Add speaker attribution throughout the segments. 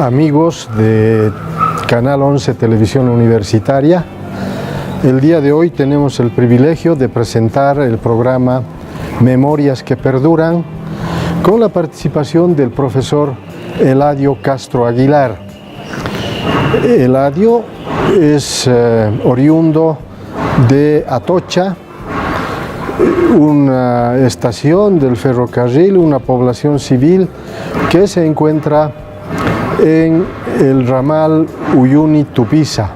Speaker 1: amigos de Canal 11 Televisión Universitaria. El día de hoy tenemos el privilegio de presentar el programa Memorias que Perduran con la participación del profesor Eladio Castro Aguilar. Eladio es oriundo de Atocha, una estación del ferrocarril, una población civil que se encuentra en el ramal Uyuni-Tupiza.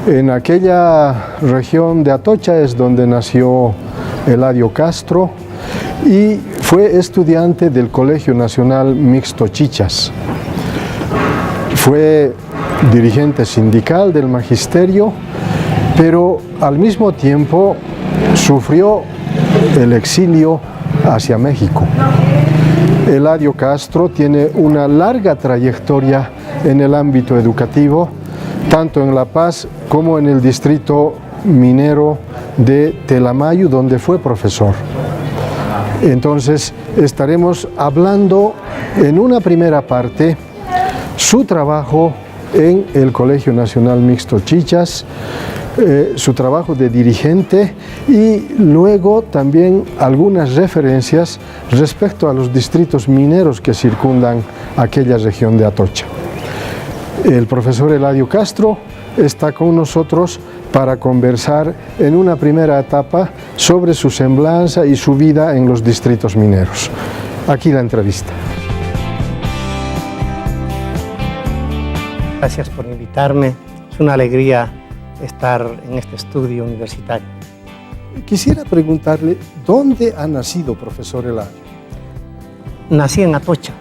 Speaker 1: En aquella región de Atocha es donde nació Eladio Castro y fue estudiante del Colegio Nacional Mixto Chichas. Fue dirigente sindical del magisterio, pero al mismo tiempo sufrió el exilio hacia México. Eladio Castro tiene una larga trayectoria en el ámbito educativo, tanto en La Paz como en el distrito minero de Telamayu, donde fue profesor. Entonces, estaremos hablando en una primera parte su trabajo en el Colegio Nacional Mixto Chichas, su trabajo de dirigente y luego también algunas referencias respecto a los distritos mineros que circundan aquella región de Atocha. El profesor Eladio Castro está con nosotros para conversar en una primera etapa sobre su semblanza y su vida en los distritos mineros. Aquí la entrevista.
Speaker 2: Gracias por invitarme. Es una alegría estar en este estudio universitario.
Speaker 1: Quisiera preguntarle, ¿dónde ha nacido, profesor Eladio?
Speaker 2: Nací en Atocha,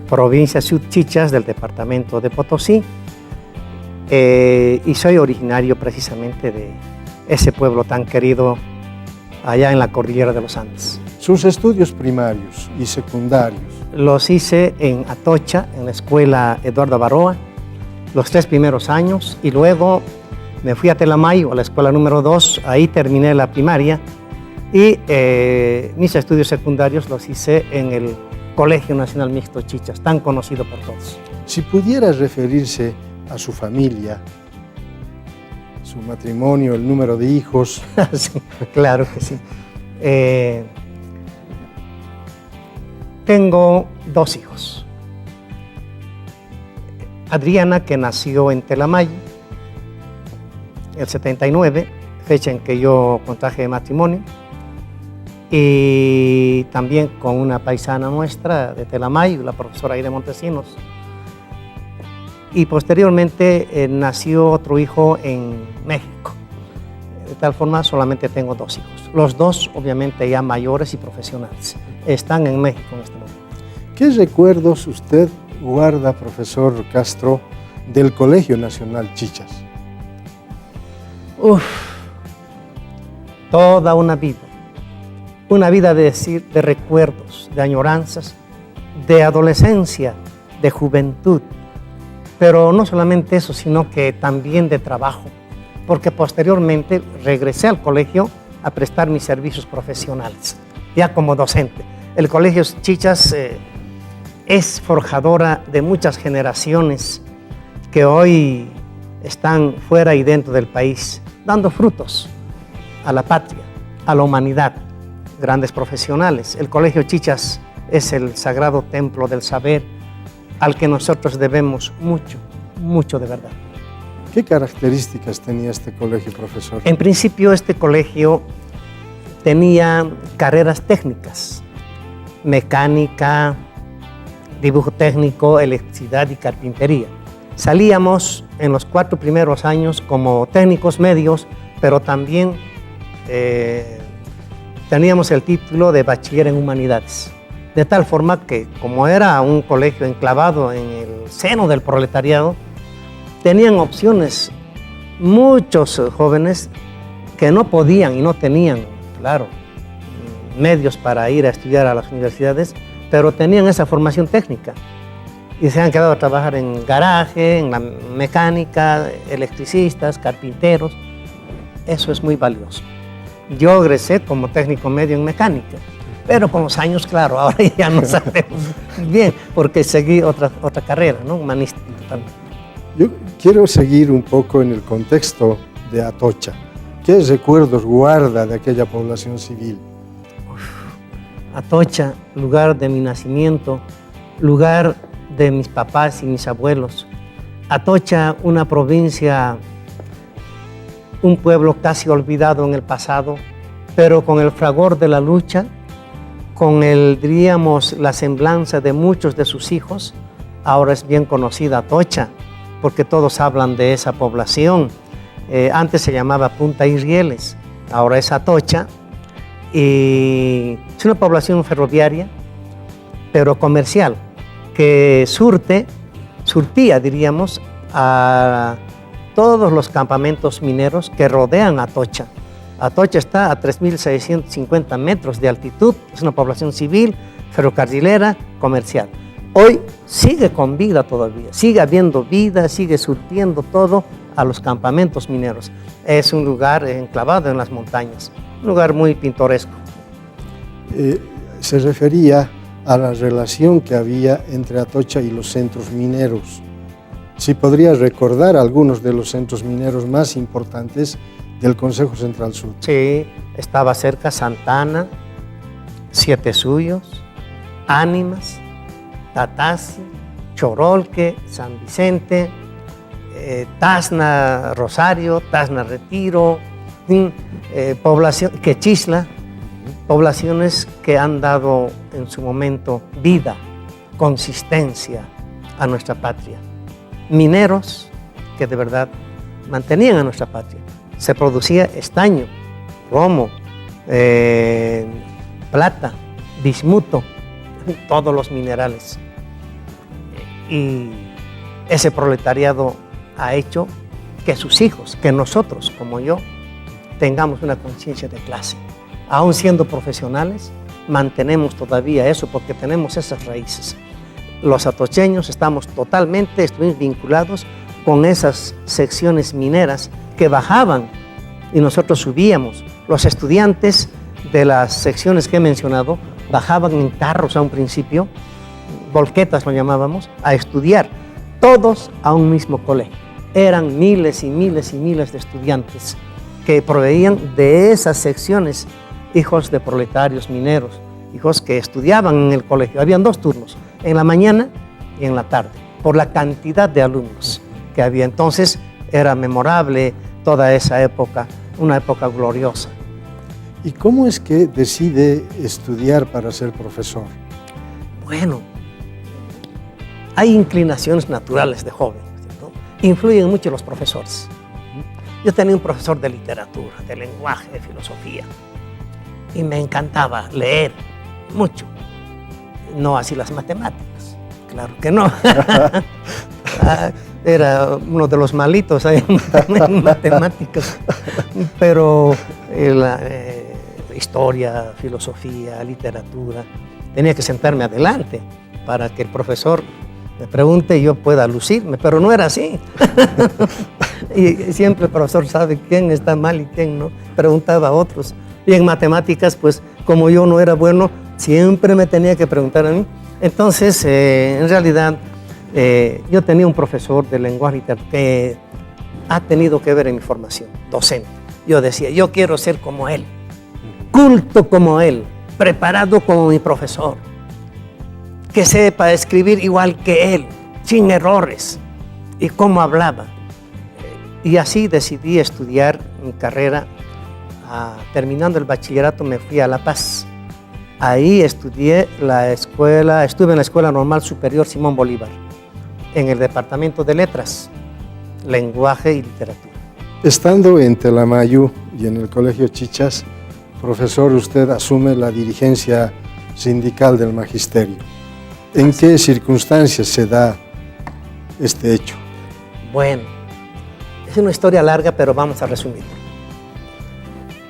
Speaker 2: provincia Ciudad Chichas del departamento de Potosí, y soy originario precisamente de ese pueblo tan querido allá en la cordillera de los Andes.
Speaker 1: ¿Sus estudios primarios y secundarios?
Speaker 2: Los hice en Atocha, en la escuela Eduardo Baroa, los 3 primeros años, y luego me fui a Telamayu, a la escuela número 2, ahí terminé la primaria, y mis estudios secundarios los hice en el Colegio Nacional Mixto Chichas, tan conocido por todos.
Speaker 1: Si pudiera referirse a su familia, su matrimonio, el número de hijos.
Speaker 2: Sí, claro que sí. Tengo 2 hijos. Adriana, que nació en Telamayu, el 79, fecha en que yo contraje matrimonio, y también con una paisana nuestra de Telamayu, la profesora Aide Montesinos. Y posteriormente nació otro hijo en México. De tal forma, solamente tengo 2 hijos. Los 2, obviamente, ya mayores y profesionales. Están en México en este momento.
Speaker 1: ¿Qué recuerdos usted guarda, profesor Castro, del Colegio Nacional Chichas?
Speaker 2: Toda una vida de recuerdos, de añoranzas, de adolescencia, de juventud, pero no solamente eso, sino que también de trabajo, porque posteriormente regresé al colegio a prestar mis servicios profesionales, ya como docente. El Colegio Chichas es forjadora de muchas generaciones que hoy están fuera y dentro del país, dando frutos a la patria, a la humanidad, grandes profesionales. El Colegio Chichas es el sagrado templo del saber al que nosotros debemos mucho, mucho de verdad.
Speaker 1: ¿Qué características tenía este colegio, profesor?
Speaker 2: En principio, este colegio tenía carreras técnicas, mecánica, dibujo técnico, electricidad y carpintería. Salíamos en los 4 primeros años como técnicos medios, pero también teníamos el título de bachiller en humanidades. De tal forma que, como era un colegio enclavado en el seno del proletariado, tenían opciones muchos jóvenes que no podían y no tenían, claro, medios para ir a estudiar a las universidades, pero tenían esa formación técnica y se han quedado a trabajar en garaje, en la mecánica, electricistas, carpinteros. Eso es muy valioso. Yo egresé como técnico medio en mecánica, pero con los años, claro, ahora ya no sabemos Bien, porque seguí otra carrera, ¿no? Humanística totalmente.
Speaker 1: Yo quiero seguir un poco en el contexto de Atocha. ¿Qué recuerdos guarda de aquella población civil?
Speaker 2: Atocha, lugar de mi nacimiento, lugar de mis papás y mis abuelos. Atocha, una provincia, un pueblo casi olvidado en el pasado, pero con el fragor de la lucha, con diríamos, la semblanza de muchos de sus hijos. Ahora es bien conocida Atocha, porque todos hablan de esa población. Antes se llamaba Punta Israeles, ahora es Atocha, y es una población ferroviaria, pero comercial, que surtía, diríamos, a todos los campamentos mineros que rodean Atocha. Atocha está a 3.650 metros de altitud, es una población civil, ferrocarrilera, comercial. Hoy sigue con vida todavía, sigue habiendo vida, sigue surtiendo todo a los campamentos mineros. Es un lugar enclavado en las montañas, un lugar muy pintoresco.
Speaker 1: Se refería a la relación que había entre Atocha y los centros mineros. Si podría recordar algunos de los centros mineros más importantes del Consejo Central Sur.
Speaker 2: Sí, estaba cerca Santana, Siete Suyos, Ánimas, Tatasi, Chorolque, San Vicente, Tacna Rosario, Tacna Retiro, población, Quechisla, poblaciones que han dado en su momento vida, consistencia a nuestra patria. Mineros que de verdad mantenían a nuestra patria. Se producía estaño, romo, plata, bismuto, todos los minerales. Y ese proletariado ha hecho que sus hijos, que nosotros, como yo, tengamos una conciencia de clase. Aún siendo profesionales, mantenemos todavía eso porque tenemos esas raíces. Los atocheños estuvimos vinculados con esas secciones mineras que bajaban y nosotros subíamos. Los estudiantes de las secciones que he mencionado bajaban en carros a un principio, volquetas lo llamábamos, a estudiar, todos a un mismo colegio. Eran miles y miles y miles de estudiantes que proveían de esas secciones, hijos de proletarios mineros, hijos que estudiaban en el colegio. Habían 2 turnos, en la mañana y en la tarde, por la cantidad de alumnos que había. Entonces era memorable toda esa época, una época gloriosa.
Speaker 1: ¿Y cómo es que decide estudiar para ser profesor?
Speaker 2: Bueno, hay inclinaciones naturales de joven, ¿cierto? Influyen mucho los profesores. Yo tenía un profesor de literatura, de lenguaje, de filosofía, y me encantaba leer mucho. No así las matemáticas, claro que no. Era uno de los malitos en matemáticas, pero historia, filosofía, literatura, tenía que sentarme adelante para que el profesor me pregunte y yo pueda lucirme, pero no era así. Y siempre el profesor sabe quién está mal y quién no, preguntaba a otros. Y en matemáticas, pues como yo no era bueno, siempre me tenía que preguntar a mí. Entonces, en realidad, yo tenía un profesor de lenguaje literario que ha tenido que ver en mi formación docente. Yo decía, yo quiero ser como él, culto como él, preparado como mi profesor, que sepa escribir igual que él, sin errores, y cómo hablaba. Y así decidí estudiar mi carrera. Terminando el bachillerato me fui a La Paz. Ahí estudié estuve en la Escuela Normal Superior Simón Bolívar, en el Departamento de Letras, Lenguaje y Literatura.
Speaker 1: Estando en Telamayu y en el Colegio Chichas, profesor, usted asume la dirigencia sindical del magisterio. ¿En qué circunstancias se da este hecho?
Speaker 2: Bueno, es una historia larga, pero vamos a resumirlo.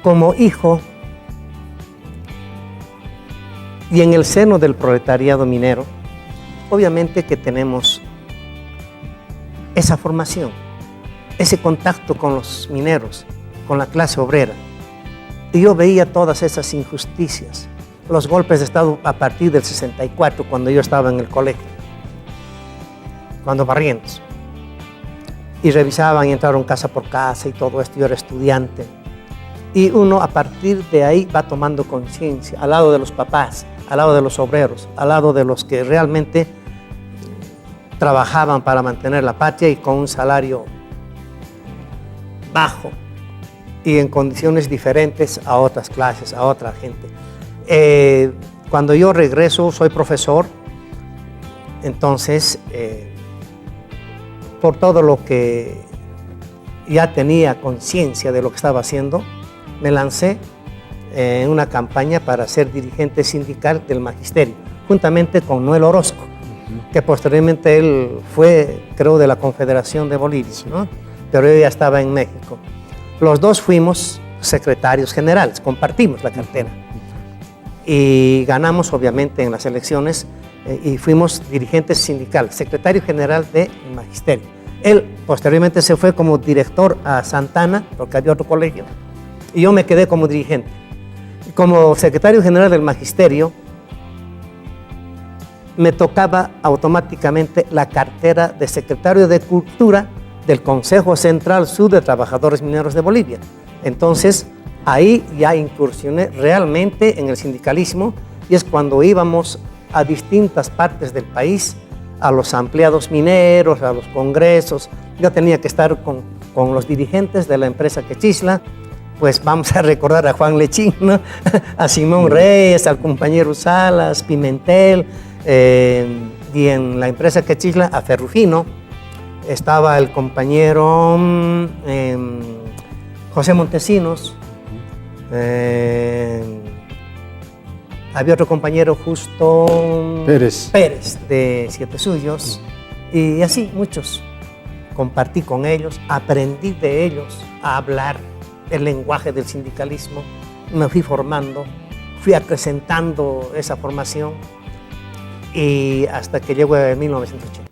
Speaker 2: Como hijo y en el seno del proletariado minero, obviamente que tenemos esa formación, ese contacto con los mineros, con la clase obrera. Y yo veía todas esas injusticias, los golpes de Estado a partir del 64, cuando yo estaba en el colegio, cuando Barrientos. Y revisaban y entraron casa por casa y todo esto, yo era estudiante. Y uno a partir de ahí va tomando conciencia, al lado de los papás, al lado de los obreros, al lado de los que realmente trabajaban para mantener la patria y con un salario bajo y en condiciones diferentes a otras clases, a otra gente. Cuando yo regreso, soy profesor, entonces por todo lo que ya tenía conciencia de lo que estaba haciendo, me lancé en una campaña para ser dirigente sindical del magisterio, juntamente con Noel Orozco, que posteriormente él fue, creo, de la Confederación de Bolivia, ¿no? Pero yo ya estaba en México. Los dos fuimos secretarios generales, compartimos la cartera y ganamos obviamente en las elecciones y fuimos dirigentes sindicales, secretario general del magisterio. Él posteriormente se fue como director a Santana, porque había otro colegio, y yo me quedé como dirigente. Como secretario general del magisterio, me tocaba automáticamente la cartera de secretario de Cultura del Consejo Central Sur de Trabajadores Mineros de Bolivia. Entonces, ahí ya incursioné realmente en el sindicalismo y es cuando íbamos a distintas partes del país, a los ampliados mineros, a los congresos. Yo tenía que estar con los dirigentes de la empresa Quechisla, pues vamos a recordar a Juan Lechín, ¿no? A Simón Reyes, al compañero Salas, Pimentel, y en la empresa Quechisla a Ferrufino estaba el compañero José Montesinos, había otro compañero Justo Pérez de Siete Suyos, y así muchos. Compartí con ellos, aprendí de ellos a hablar el lenguaje del sindicalismo, me fui formando, fui acrecentando esa formación y hasta que llegó en 1980.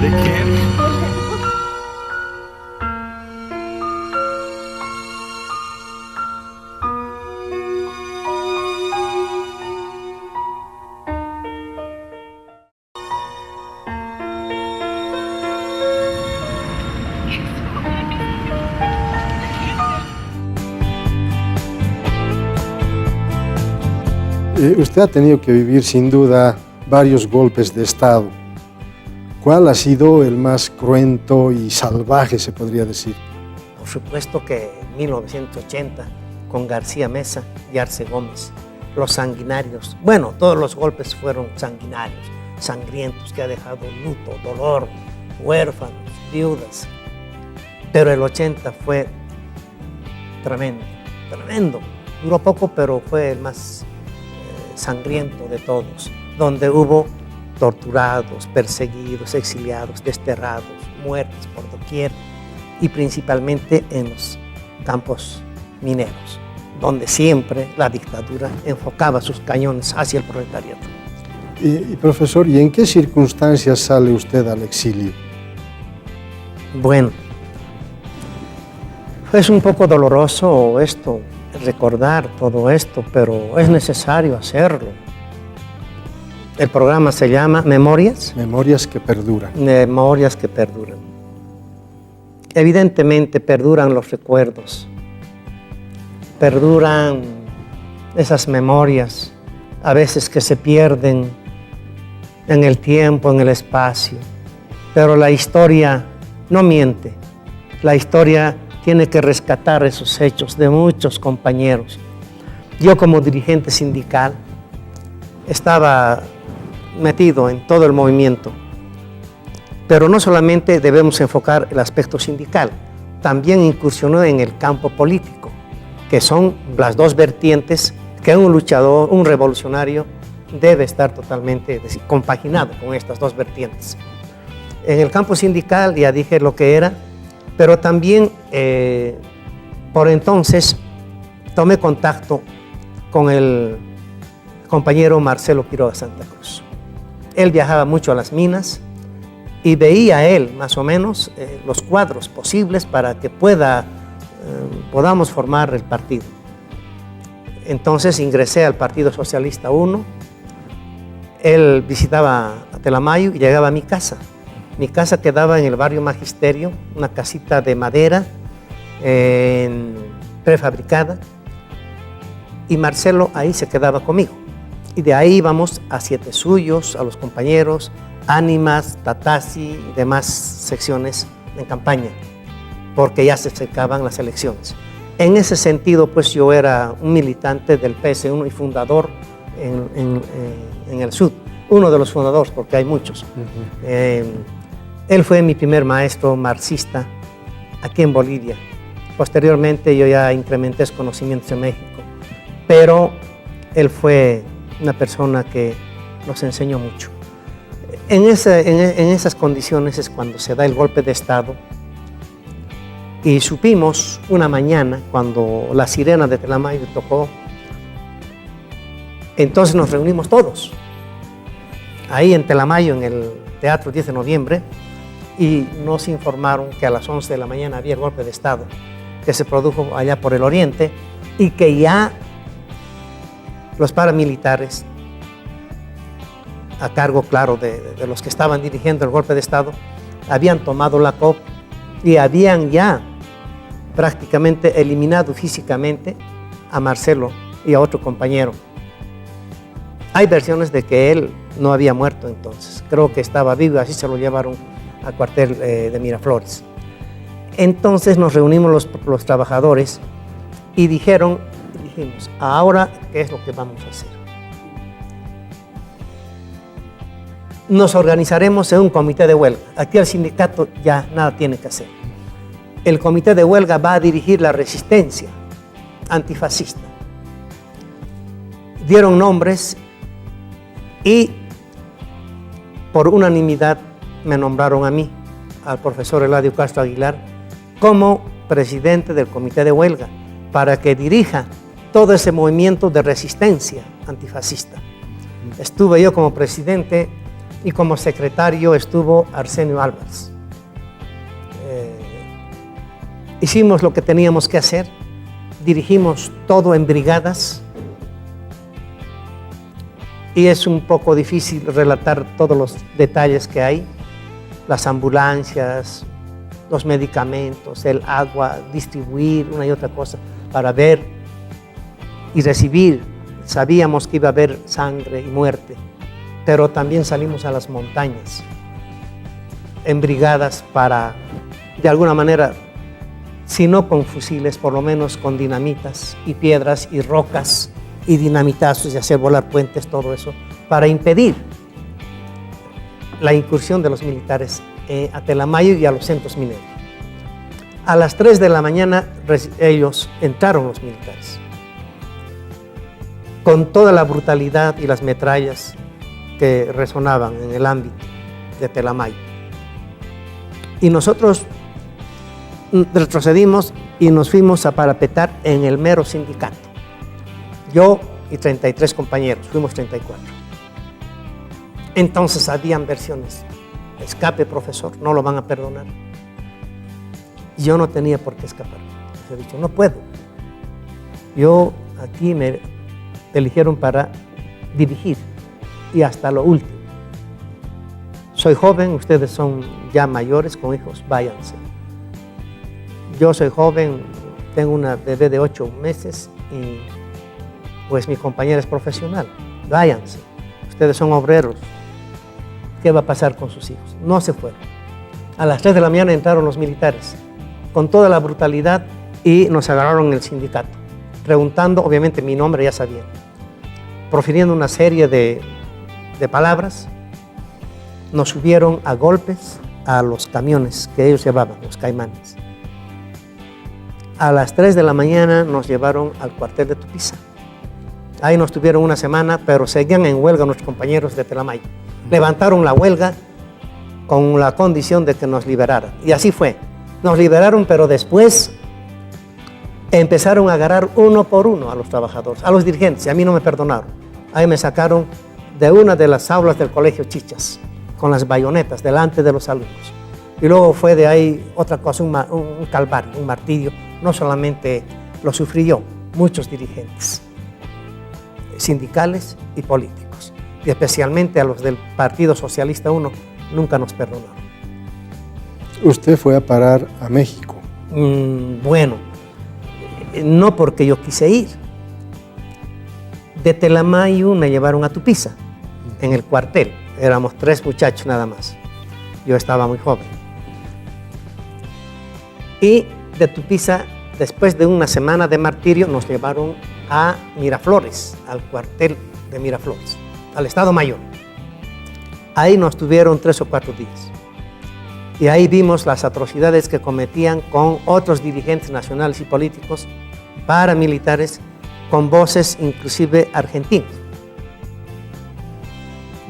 Speaker 3: ¿De qué?
Speaker 1: Usted ha tenido que vivir sin duda varios golpes de Estado. ¿Cuál ha sido el más cruento y salvaje, se podría decir?
Speaker 2: Por supuesto que en 1980, con García Meza y Arce Gómez, los sanguinarios, bueno, todos los golpes fueron sanguinarios, sangrientos, que ha dejado luto, dolor, huérfanos, viudas. Pero el 80 fue tremendo, tremendo. Duró poco, pero fue el más sangriento de todos, donde hubo torturados, perseguidos, exiliados, desterrados, muertos por doquier y principalmente en los campos mineros, donde siempre la dictadura enfocaba sus cañones hacia el proletariado.
Speaker 1: Y profesor, ¿y en qué circunstancias sale usted al exilio?
Speaker 2: Bueno, es un poco doloroso recordar todo esto, pero es necesario hacerlo. El programa se llama Memorias.
Speaker 1: Memorias que perduran.
Speaker 2: Memorias que perduran. Evidentemente perduran los recuerdos, perduran esas memorias, a veces que se pierden en el tiempo, en el espacio, pero la historia no miente. La historia tiene que rescatar esos hechos de muchos compañeros. Yo como dirigente sindical estaba metido en todo el movimiento, pero no solamente debemos enfocar el aspecto sindical, también incursionó en el campo político, que son las dos vertientes que un luchador, un revolucionario, debe estar totalmente compaginado con estas dos vertientes. En el campo sindical ya dije lo que era, pero también por entonces tomé contacto con el compañero Marcelo Quiroga Santa Cruz. Él viajaba mucho a las minas y veía él más o menos los cuadros posibles para que podamos formar el partido. Entonces ingresé al Partido Socialista 1. Él visitaba Atelamayo y llegaba a mi casa. Mi casa quedaba en el barrio Magisterio, una casita de madera prefabricada, y Marcelo ahí se quedaba conmigo. Y de ahí íbamos a Siete Suyos, a los compañeros, Ánimas, Tatasi y demás secciones en campaña, porque ya se acercaban las elecciones. En ese sentido, pues yo era un militante del PS1 y fundador en el Sud, uno de los fundadores, porque hay muchos. Él fue mi primer maestro marxista aquí en Bolivia. Posteriormente yo ya incrementé sus conocimientos en México, pero él fue una persona que nos enseñó mucho. En esas condiciones es cuando se da el golpe de Estado y supimos una mañana cuando la sirena de Telamayo tocó. Entonces nos reunimos todos ahí en Telamayo, en el Teatro 10 de Noviembre, y nos informaron que a las 11 de la mañana había el golpe de Estado que se produjo allá por el oriente y que ya los paramilitares, a cargo, claro, de los que estaban dirigiendo el golpe de Estado, habían tomado la COP y habían ya prácticamente eliminado físicamente a Marcelo y a otro compañero. Hay versiones de que él no había muerto entonces, creo que estaba vivo, así se lo llevaron al cuartel de Miraflores. Entonces nos reunimos los trabajadores y dijimos, ahora, ¿qué es lo que vamos a hacer? Nos organizaremos en un comité de huelga. Aquí el sindicato ya nada tiene que hacer. El comité de huelga va a dirigir la resistencia antifascista. Dieron nombres y por unanimidad me nombraron a mí, al profesor Eladio Castro Aguilar, como presidente del comité de huelga, para que dirija todo ese movimiento de resistencia antifascista. Estuve yo como presidente y como secretario estuvo Arsenio Álvarez. Hicimos lo que teníamos que hacer, dirigimos todo en brigadas y es un poco difícil relatar todos los detalles que hay, las ambulancias, los medicamentos, el agua, distribuir una y otra cosa para ver y recibir. Sabíamos que iba a haber sangre y muerte, pero también salimos a las montañas en brigadas para, de alguna manera, si no con fusiles, por lo menos con dinamitas y piedras y rocas y dinamitazos y hacer volar puentes, todo eso, para impedir la incursión de los militares a Telamayo y a los centros mineros. A las 3 de la mañana ellos entraron, los militares, con toda la brutalidad y las metrallas que resonaban en el ámbito de Telamayo. Y nosotros retrocedimos y nos fuimos a parapetar en el mero sindicato. Yo y 33 compañeros, fuimos 34. Entonces habían versiones. Escape, profesor, no lo van a perdonar. Yo no tenía por qué escapar. Les he dicho, no puedo. Yo aquí me eligieron para dirigir y hasta lo último. Soy joven, ustedes son ya mayores con hijos, váyanse. Yo soy joven, tengo una bebé de 8 meses y pues mi compañera es profesional, váyanse. Ustedes son obreros, ¿qué va a pasar con sus hijos? No se fueron. A las 3 de la mañana entraron los militares con toda la brutalidad y nos agarraron en el sindicato, preguntando, obviamente mi nombre ya sabían, profiriendo una serie de palabras. Nos subieron a golpes a los camiones que ellos llevaban, los caimanes. A las 3 de la mañana nos llevaron al cuartel de Tupiza. Ahí nos tuvieron una semana, pero seguían en huelga nuestros compañeros de Telamayo. Levantaron la huelga con la condición de que nos liberaran. Y así fue. Nos liberaron, pero después empezaron a agarrar uno por uno a los trabajadores, a los dirigentes, y a mí no me perdonaron. Ahí me sacaron de una de las aulas del colegio Chichas, con las bayonetas delante de los alumnos. Y luego fue de ahí otra cosa, un calvario, un martirio. No solamente lo sufrí yo, muchos dirigentes sindicales y políticos, y especialmente a los del Partido Socialista 1, nunca nos perdonaron.
Speaker 1: Usted fue a parar a México.
Speaker 2: Bueno, no porque yo quise ir. De Telamayo me llevaron a Tupiza, en el cuartel. Éramos 3 muchachos nada más. Yo estaba muy joven. Y de Tupiza, después de una semana de martirio, nos llevaron a Miraflores, al cuartel de Miraflores, al Estado Mayor. Ahí nos tuvieron 3 o 4 días. Y ahí vimos las atrocidades que cometían con otros dirigentes nacionales y políticos, paramilitares, con voces inclusive argentinas.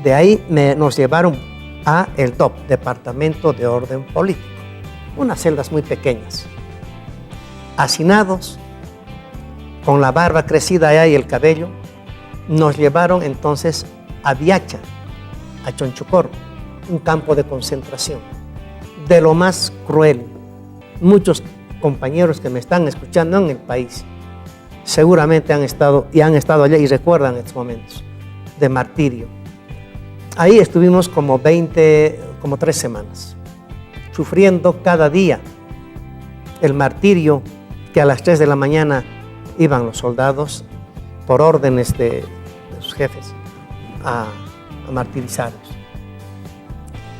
Speaker 2: De ahí nos llevaron a el DOP, Departamento de Orden Político, unas celdas muy pequeñas, hacinados, con la barba crecida allá y el cabello. Nos llevaron entonces a Viacha, a Chonchucor, un campo de concentración, de lo más cruel. Muchos compañeros que me están escuchando en el país seguramente han estado allá y recuerdan estos momentos de martirio. Ahí estuvimos como 3 semanas, sufriendo cada día el martirio, que a las 3 de la mañana iban los soldados por órdenes de sus jefes a martirizarlos.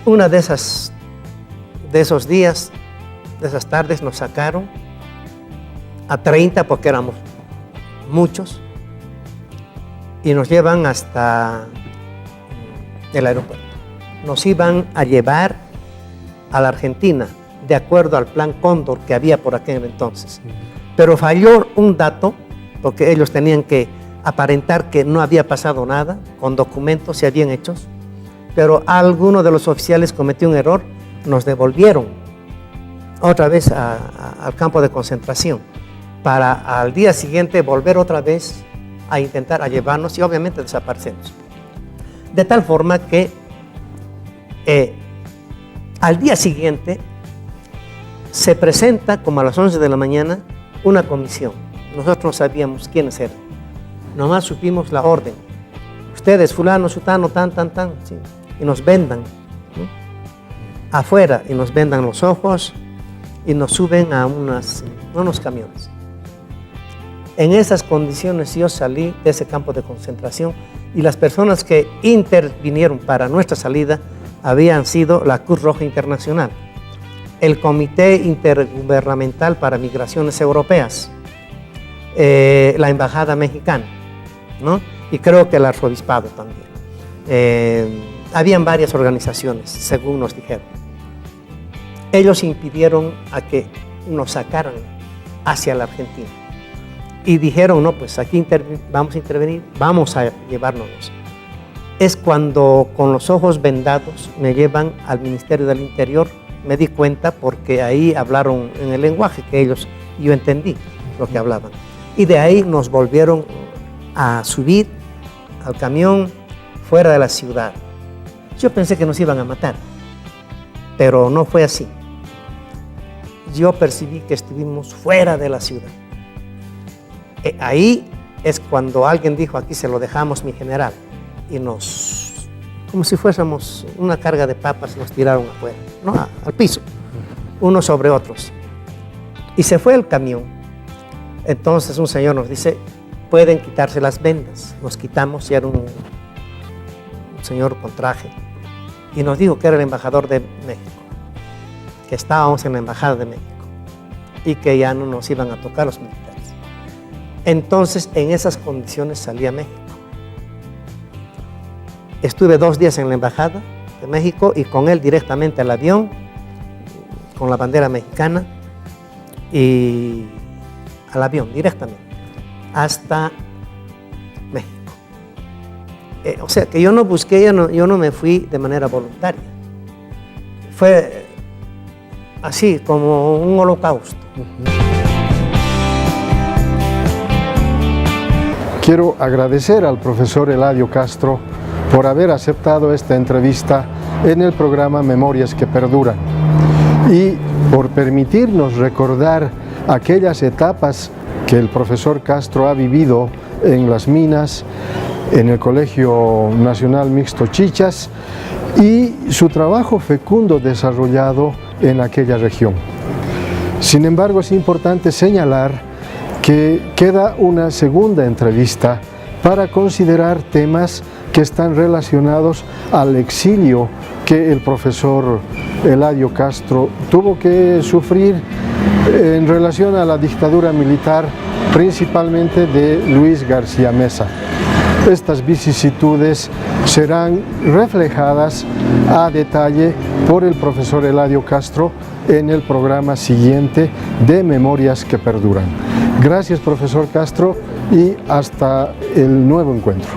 Speaker 2: Una de esos días, de esas tardes, nos sacaron a 30, porque éramos muchos, y nos llevan hasta el aeropuerto. Nos iban a llevar a la Argentina, de acuerdo al plan Cóndor que había por aquel entonces. Pero falló un dato, porque ellos tenían que aparentar que no había pasado nada, con documentos se habían hechos, pero alguno de los oficiales cometió un error, nos devolvieron otra vez al campo de concentración, para al día siguiente volver otra vez a intentar llevarnos y obviamente desaparecernos. De tal forma que al día siguiente se presenta, como a las 11 de la mañana, una comisión. Nosotros no sabíamos quiénes eran. Nomás supimos la orden. Ustedes, fulano, sutano, tan, sí. Y nos vendan, ¿no?, afuera, y nos vendan los ojos y nos suben a unos camiones. En esas condiciones yo salí de ese campo de concentración, y las personas que intervinieron para nuestra salida habían sido la Cruz Roja Internacional, el Comité Intergubernamental para Migraciones Europeas, la Embajada Mexicana, ¿no?, y creo que el Arzobispado también. Habían varias organizaciones, según nos dijeron. Ellos impidieron a que nos sacaran hacia la Argentina. Y dijeron, no, pues aquí vamos a intervenir, vamos a llevárnoslos. Es cuando, con los ojos vendados, me llevan al Ministerio del Interior. Me di cuenta porque ahí hablaron en el lenguaje que ellos, yo entendí lo que hablaban. Y de ahí nos volvieron a subir al camión fuera de la ciudad. Yo pensé que nos iban a matar, pero no fue así. Yo percibí que estuvimos fuera de la ciudad. Ahí es cuando alguien dijo, aquí se lo dejamos, mi general, y nos como si fuésemos una carga de papas, nos tiraron afuera, ¿no? Al piso, unos sobre otros. Y se fue el camión. Entonces un señor nos dice, pueden quitarse las vendas. Nos quitamos y era un señor con traje. Y nos dijo que era el embajador de México, que estábamos en la embajada de México y que ya no nos iban a tocar los militares. Entonces, en esas condiciones salí a México. Estuve 2 días en la embajada de México y con él directamente al avión, con la bandera mexicana, y al avión directamente, hasta México. O sea, que yo no busqué, yo no me fui de manera voluntaria. Fue así, como un holocausto.
Speaker 1: Quiero agradecer al profesor Eladio Castro por haber aceptado esta entrevista en el programa Memorias que Perduran y por permitirnos recordar aquellas etapas que el profesor Castro ha vivido en las minas, en el Colegio Nacional Mixto Chichas y su trabajo fecundo desarrollado en aquella región. Sin embargo, es importante señalar que queda una segunda entrevista para considerar temas que están relacionados al exilio que el profesor Eladio Castro tuvo que sufrir en relación a la dictadura militar, principalmente de Luis García Meza. Estas vicisitudes serán reflejadas a detalle por el profesor Eladio Castro en el programa siguiente de Memorias que Perduran. Gracias, profesor Castro, y hasta el nuevo encuentro.